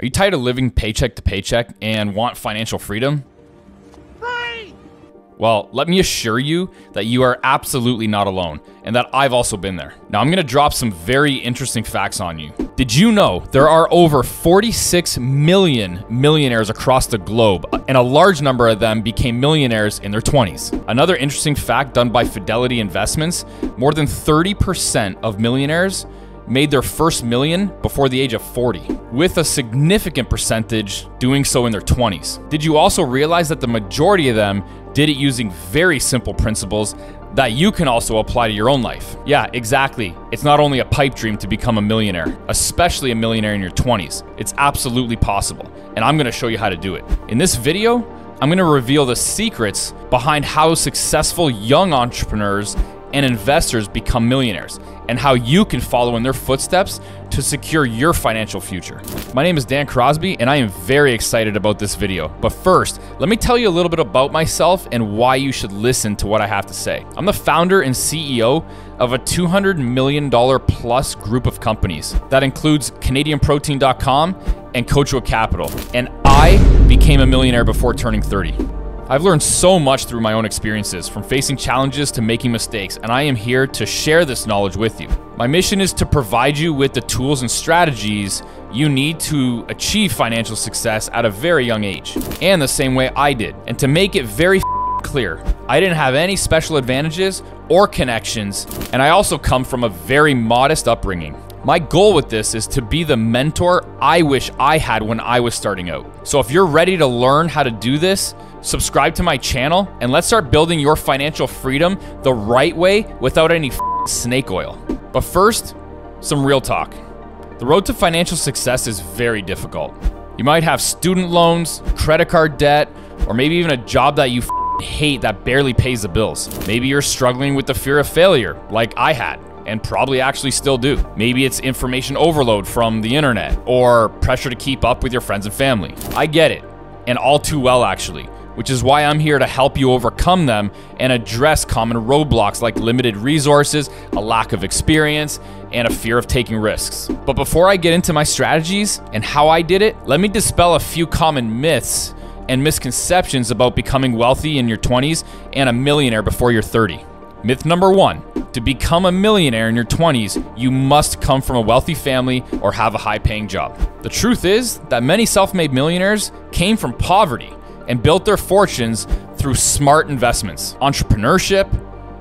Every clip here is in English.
Are you tired of living paycheck to paycheck and want financial freedom? Well, let me assure you that you are absolutely not alone, and that I've also been there. Now, I'm gonna drop some very interesting facts on you. Did you know there are over 46 million millionaires across the globe, and a large number of them became millionaires in their 20s? Another interesting fact done by Fidelity Investments, more than 30% of millionaires made their first million before the age of 40, with a significant percentage doing so in their 20s. Did you also realize that the majority of them did it using very simple principles that you can also apply to your own life? Yeah, exactly. It's not only a pipe dream to become a millionaire, especially a millionaire in your 20s. It's absolutely possible, and I'm gonna show you how to do it. In this video, I'm gonna reveal the secrets behind how successful young entrepreneurs and investors become millionaires, and how you can follow in their footsteps to secure your financial future. My name is Dan Crosby, and I am very excited about this video. But first, let me tell you a little bit about myself and why you should listen to what I have to say. I'm the founder and CEO of a $200 million plus group of companies. That includes CanadianProtein.com and Coachwood Capital. And I became a millionaire before turning 30. I've learned so much through my own experiences, from facing challenges to making mistakes, and I am here to share this knowledge with you. My mission is to provide you with the tools and strategies you need to achieve financial success at a very young age, and the same way I did. And to make it very clear, I didn't have any special advantages or connections, and I also come from a very modest upbringing. My goal with this is to be the mentor I wish I had when I was starting out. So if you're ready to learn how to do this, subscribe to my channel and let's start building your financial freedom the right way without any snake oil. But first, some real talk. The road to financial success is very difficult. You might have student loans, credit card debt, or maybe even a job that you hate that barely pays the bills. Maybe you're struggling with the fear of failure, like I had, and probably actually still do. Maybe it's information overload from the internet, or pressure to keep up with your friends and family. I get it, and all too well actually, which is why I'm here to help you overcome them and address common roadblocks like limited resources, a lack of experience, and a fear of taking risks. But before I get into my strategies and how I did it, let me dispel a few common myths and misconceptions about becoming wealthy in your 20s and a millionaire before you're 30. Myth number one, to become a millionaire in your 20s, you must come from a wealthy family or have a high-paying job. The truth is that many self-made millionaires came from poverty and built their fortunes through smart investments, entrepreneurship,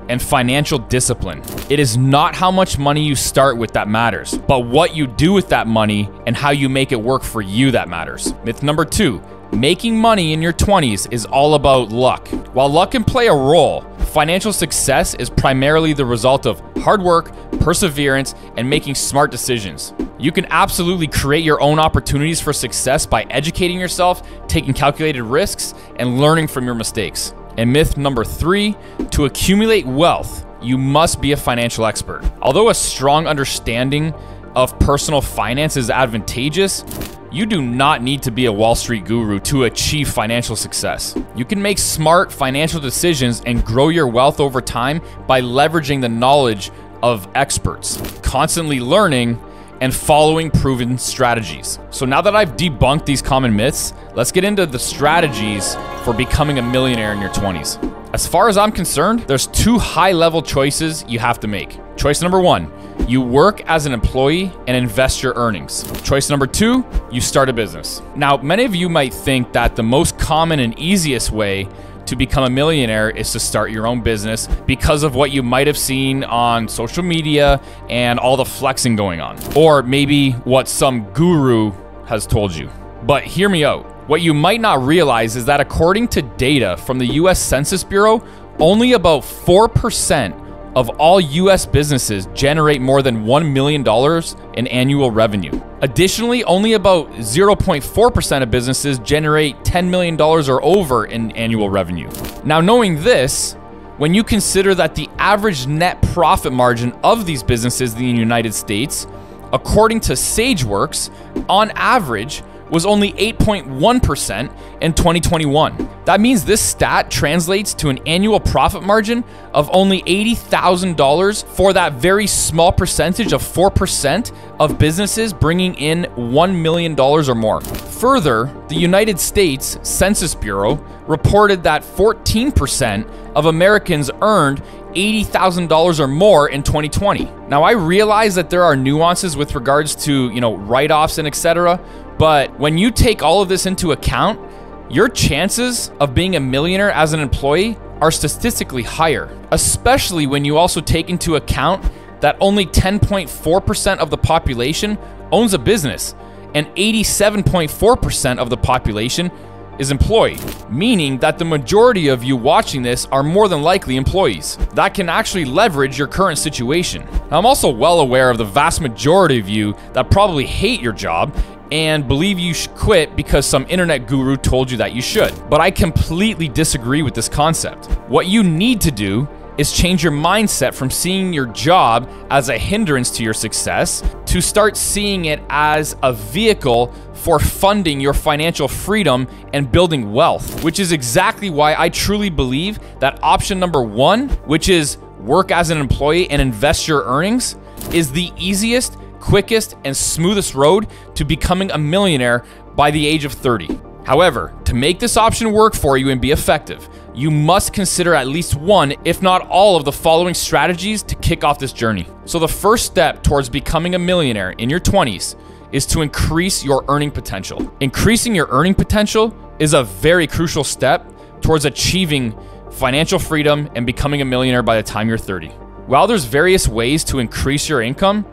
and financial discipline. It is not how much money you start with that matters, but what you do with that money and how you make it work for you that matters. Myth number two, making money in your 20s is all about luck. While luck can play a role, financial success is primarily the result of hard work, perseverance, and making smart decisions. You can absolutely create your own opportunities for success by educating yourself, taking calculated risks, and learning from your mistakes. And myth number three, to accumulate wealth, you must be a financial expert. Although a strong understanding of personal finance is advantageous, you do not need to be a Wall Street guru to achieve financial success. You can make smart financial decisions and grow your wealth over time by leveraging the knowledge of experts, constantly learning, and following proven strategies. So now that I've debunked these common myths, let's get into the strategies for becoming a millionaire in your 20s. As far as I'm concerned, there's two high-level choices you have to make. Choice number one, you work as an employee and invest your earnings. Choice number two, you start a business. Now, many of you might think that the most common and easiest way to become a millionaire is to start your own business because of what you might have seen on social media and all the flexing going on, or maybe what some guru has told you. But hear me out. What you might not realize is that according to data from the US Census Bureau, only about 4% of all US businesses generate more than $1 million in annual revenue. Additionally, only about 0.4% of businesses generate $10 million or over in annual revenue. Now, knowing this, when you consider that the average net profit margin of these businesses in the United States, according to SageWorks, on average, was only 8.1% in 2021. That means this stat translates to an annual profit margin of only $80,000 for that very small percentage of 4% of businesses bringing in $1 million or more. Further, the United States Census Bureau reported that 14% of Americans earned $80,000 or more in 2020. Now, I realize that there are nuances with regards to, write-offs and etc., but when you take all of this into account, your chances of being a millionaire as an employee are statistically higher, especially when you also take into account that only 10.4% of the population owns a business and 87.4% of the population is employed, meaning that the majority of you watching this are more than likely employees that can actually leverage your current situation. Now, I'm also well aware of the vast majority of you that probably hate your job and believe you should quit because some internet guru told you that you should. But I completely disagree with this concept. What you need to do is change your mindset from seeing your job as a hindrance to your success to start seeing it as a vehicle for funding your financial freedom and building wealth, which is exactly why I truly believe that option number one, which is work as an employee and invest your earnings, is the easiest, quickest, and smoothest road to becoming a millionaire by the age of 30. However, to make this option work for you and be effective, you must consider at least one, if not all, of the following strategies to kick off this journey. So the first step towards becoming a millionaire in your 20s is to increase your earning potential. Increasing your earning potential is a very crucial step towards achieving financial freedom and becoming a millionaire by the time you're 30. While there's various ways to increase your income,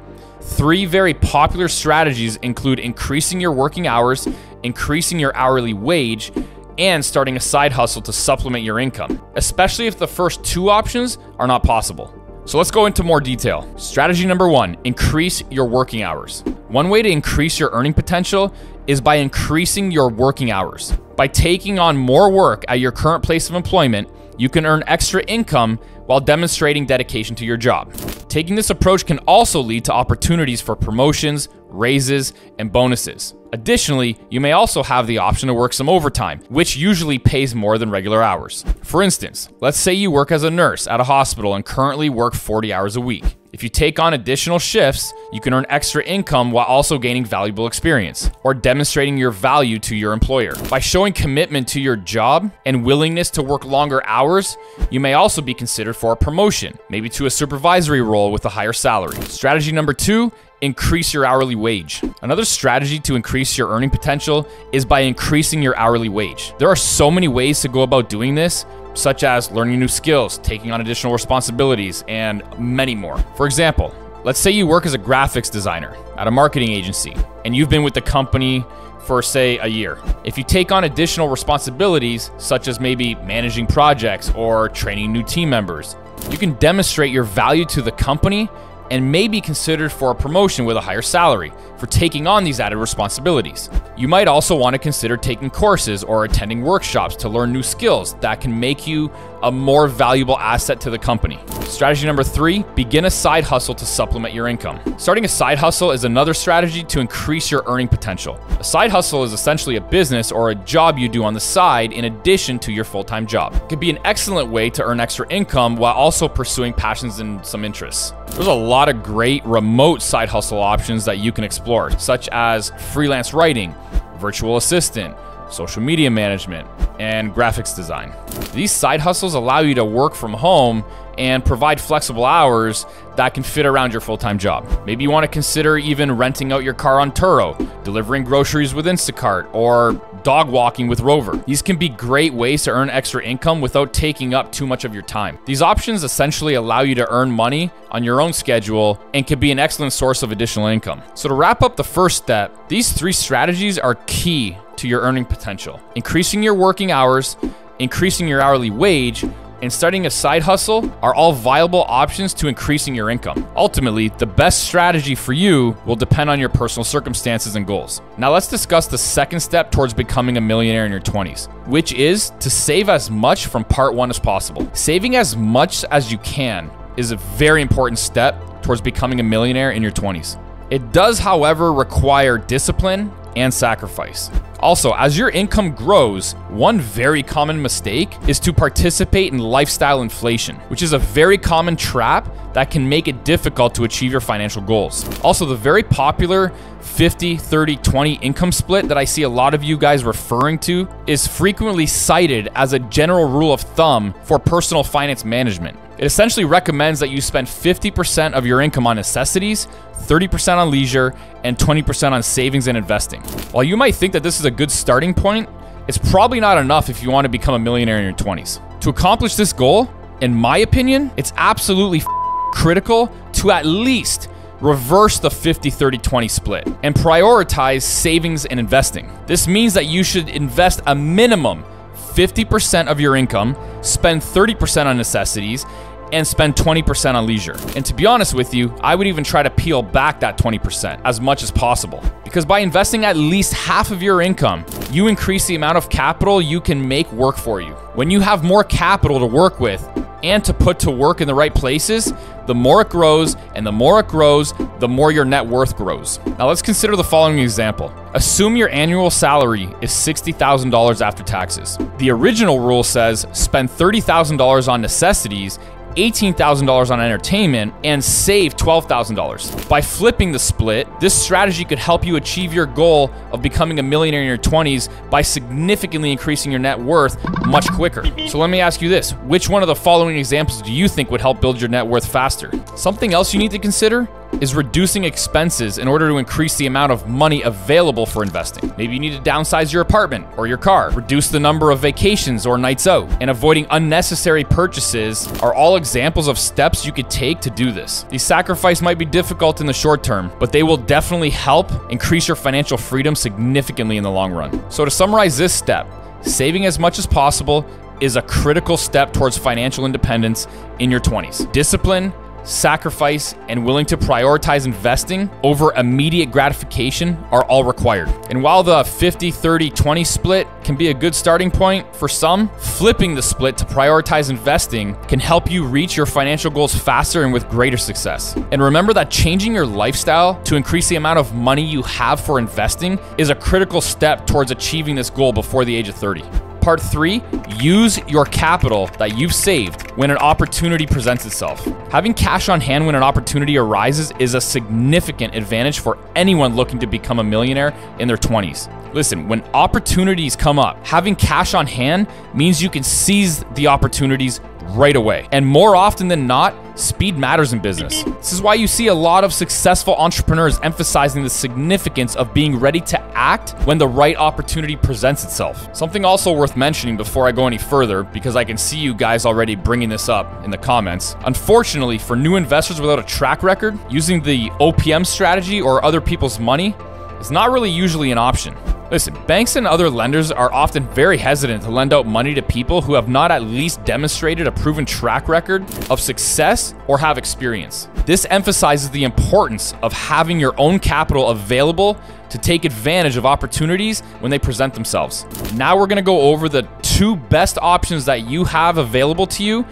three very popular strategies include increasing your working hours, increasing your hourly wage, and starting a side hustle to supplement your income, especially if the first two options are not possible. So let's go into more detail. Strategy number one, increase your working hours. One way to increase your earning potential is by increasing your working hours. By taking on more work at your current place of employment, you can earn extra income while demonstrating dedication to your job. Taking this approach can also lead to opportunities for promotions, raises, and bonuses. Additionally, you may also have the option to work some overtime, which usually pays more than regular hours. For instance, let's say you work as a nurse at a hospital and currently work 40 hours a week. If you take on additional shifts, you can earn extra income while also gaining valuable experience or demonstrating your value to your employer. By showing commitment to your job and willingness to work longer hours, you may also be considered for a promotion, maybe to a supervisory role with a higher salary. Strategy number two, increase your hourly wage. Another strategy to increase your earning potential is by increasing your hourly wage. There are so many ways to go about doing this, such as learning new skills, taking on additional responsibilities, and many more. For example, let's say you work as a graphics designer at a marketing agency, and you've been with the company for, say, a year. If you take on additional responsibilities, such as maybe managing projects or training new team members, you can demonstrate your value to the company and may be considered for a promotion with a higher salary for taking on these added responsibilities. You might also want to consider taking courses or attending workshops to learn new skills that can make you a more valuable asset to the company. Strategy number three, begin a side hustle to supplement your income. Starting a side hustle is another strategy to increase your earning potential. A side hustle is essentially a business or a job you do on the side in addition to your full-time job. It can be an excellent way to earn extra income while also pursuing passions and some interests. There's a lot of great remote side hustle options that you can explore, such as freelance writing, virtual assistant, social media management, and graphics design. These side hustles allow you to work from home and provide flexible hours that can fit around your full-time job. Maybe you want to consider even renting out your car on Turo, delivering groceries with Instacart, or dog walking with Rover. These can be great ways to earn extra income without taking up too much of your time. These options essentially allow you to earn money on your own schedule and can be an excellent source of additional income. So to wrap up the first step, these three strategies are key to your earning potential. Increasing your working hours, increasing your hourly wage, and starting a side hustle are all viable options to increasing your income. Ultimately, the best strategy for you will depend on your personal circumstances and goals. Now let's discuss the second step towards becoming a millionaire in your 20s, which is to save as much from part one as possible. Saving as much as you can is a very important step towards becoming a millionaire in your 20s. It does, however, require discipline and sacrifice. Also, as your income grows, one very common mistake is to participate in lifestyle inflation, which is a very common trap that can make it difficult to achieve your financial goals. Also, the very popular 50, 30, 20 income split that I see a lot of you guys referring to is frequently cited as a general rule of thumb for personal finance management. It essentially recommends that you spend 50% of your income on necessities, 30% on leisure, and 20% on savings and investing. While you might think that this is a good starting point, it's probably not enough if you want to become a millionaire in your 20s. To accomplish this goal, in my opinion, it's absolutely critical to at least reverse the 50, 30, 20 split and prioritize savings and investing. This means that you should invest a minimum 50% of your income, spend 30% on necessities, and spend 20% on leisure. And to be honest with you, I would even try to peel back that 20% as much as possible. Because by investing at least half of your income, you increase the amount of capital you can make work for you. When you have more capital to work with and to put to work in the right places, the more it grows, and the more it grows, the more your net worth grows. Now let's consider the following example. Assume your annual salary is $60,000 after taxes. The original rule says spend $30,000 on necessities, $18,000 on entertainment, and save $12,000. By flipping the split, this strategy could help you achieve your goal of becoming a millionaire in your 20s by significantly increasing your net worth much quicker. So let me ask you this, which one of the following examples do you think would help build your net worth faster? Something else you need to consider is reducing expenses in order to increase the amount of money available for investing. Maybe you need to downsize your apartment or your car, reduce the number of vacations or nights out, and avoiding unnecessary purchases are all examples of steps you could take to do this. These sacrifices might be difficult in the short term, but they will definitely help increase your financial freedom significantly in the long run. So to summarize this step, saving as much as possible is a critical step towards financial independence in your 20s. Discipline, sacrifice, and willing to prioritize investing over immediate gratification are all required. And while the 50, 30, 20 split can be a good starting point for some, flipping the split to prioritize investing can help you reach your financial goals faster and with greater success. And remember that changing your lifestyle to increase the amount of money you have for investing is a critical step towards achieving this goal before the age of 30. Part 3, use your capital that you've saved when an opportunity presents itself. Having cash on hand when an opportunity arises is a significant advantage for anyone looking to become a millionaire in their 20s. Listen, when opportunities come up, having cash on hand means you can seize the opportunities right away. And more often than not, speed matters in business. This is why you see a lot of successful entrepreneurs emphasizing the significance of being ready to act when the right opportunity presents itself. Something also worth mentioning before I go any further, because I can see you guys already bringing this up in the comments. Unfortunately, for new investors without a track record, using the OPM strategy or other people's money is not really usually an option. Listen, banks and other lenders are often very hesitant to lend out money to people who have not at least demonstrated a proven track record of success or have experience. This emphasizes the importance of having your own capital available to take advantage of opportunities when they present themselves. Now we're going to go over the 2 best options that you have available to you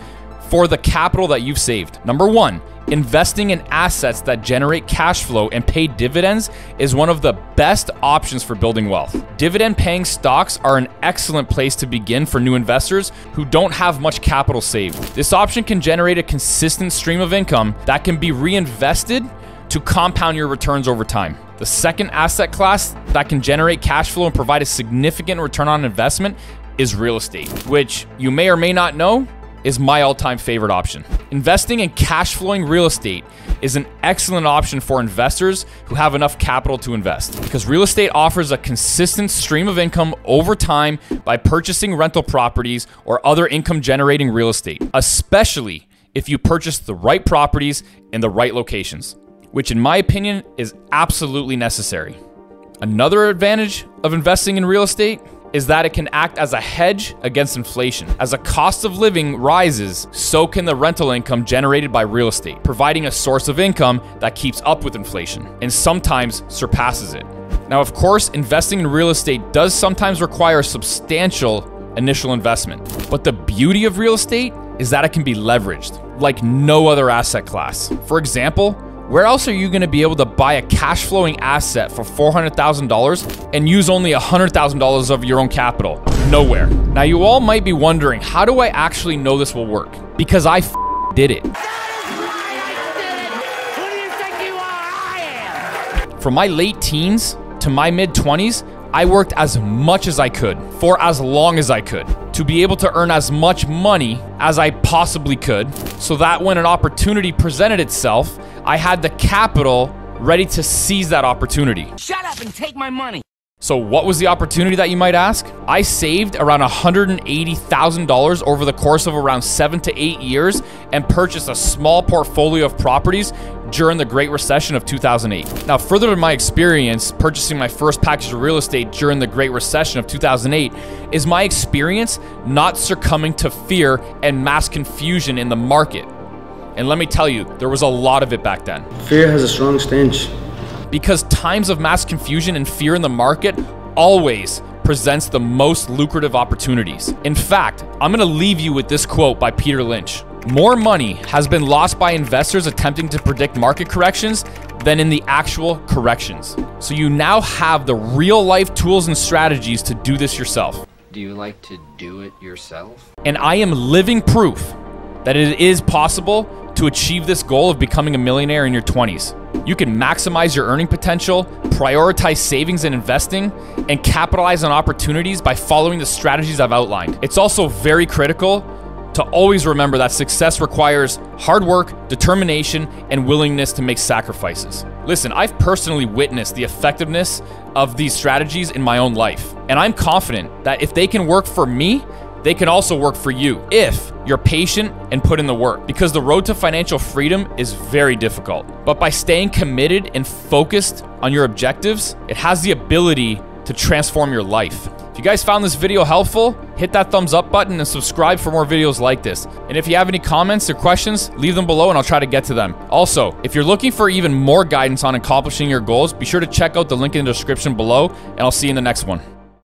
for the capital that you've saved. Number 1, investing in assets that generate cash flow and pay dividends is one of the best options for building wealth. Dividend-paying stocks are an excellent place to begin for new investors who don't have much capital saved. This option can generate a consistent stream of income that can be reinvested to compound your returns over time. The second asset class that can generate cash flow and provide a significant return on investment is real estate, which you may or may not know is my all-time favorite option. Investing in cash flowing real estate is an excellent option for investors who have enough capital to invest, because real estate offers a consistent stream of income over time by purchasing rental properties or other income generating real estate, especially if you purchase the right properties in the right locations, which in my opinion is absolutely necessary. Another advantage of investing in real estate is that it can act as a hedge against inflation. As the cost of living rises, so can the rental income generated by real estate, providing a source of income that keeps up with inflation and sometimes surpasses it. Now, of course, investing in real estate does sometimes require a substantial initial investment, but the beauty of real estate is that it can be leveraged like no other asset class. For example, Where else are you going to be able to buy a cash flowing asset for $400,000 and use only $100,000 of your own capital? Nowhere. Now you all might be wondering, how do I actually know this will work? Because I did it. From my late teens to my mid-20s, I worked as much as I could for as long as I could to be able to earn as much money as I possibly could, so that when an opportunity presented itself, I had the capital ready to seize that opportunity. Shut up and take my money. So what was the opportunity, that you might ask? I saved around $180,000 over the course of around 7 to 8 years and purchased a small portfolio of properties during the Great Recession of 2008. Now, further to my experience purchasing my first package of real estate during the Great Recession of 2008 is my experience not succumbing to fear and mass confusion in the market. And let me tell you, there was a lot of it back then. Fear has a strong stench. Because times of mass confusion and fear in the market always presents the most lucrative opportunities. In fact, I'm gonna leave you with this quote by Peter Lynch. More money has been lost by investors attempting to predict market corrections than in the actual corrections. So you now have the real life tools and strategies to do this yourself. Do you like to do it yourself? And I am living proof that it is possible to achieve this goal of becoming a millionaire in your 20s. You can maximize your earning potential, prioritize savings and investing, and capitalize on opportunities by following the strategies I've outlined. It's also very critical to always remember that success requires hard work, determination, and willingness to make sacrifices. Listen, I've personally witnessed the effectiveness of these strategies in my own life, and I'm confident that if they can work for me, they can also work for you if you're patient and put in the work, because the road to financial freedom is very difficult. But by staying committed and focused on your objectives, it has the ability to transform your life. If you guys found this video helpful, hit that thumbs up button and subscribe for more videos like this. And if you have any comments or questions, leave them below and I'll try to get to them. Also, if you're looking for even more guidance on accomplishing your goals, be sure to check out the link in the description below, and I'll see you in the next one.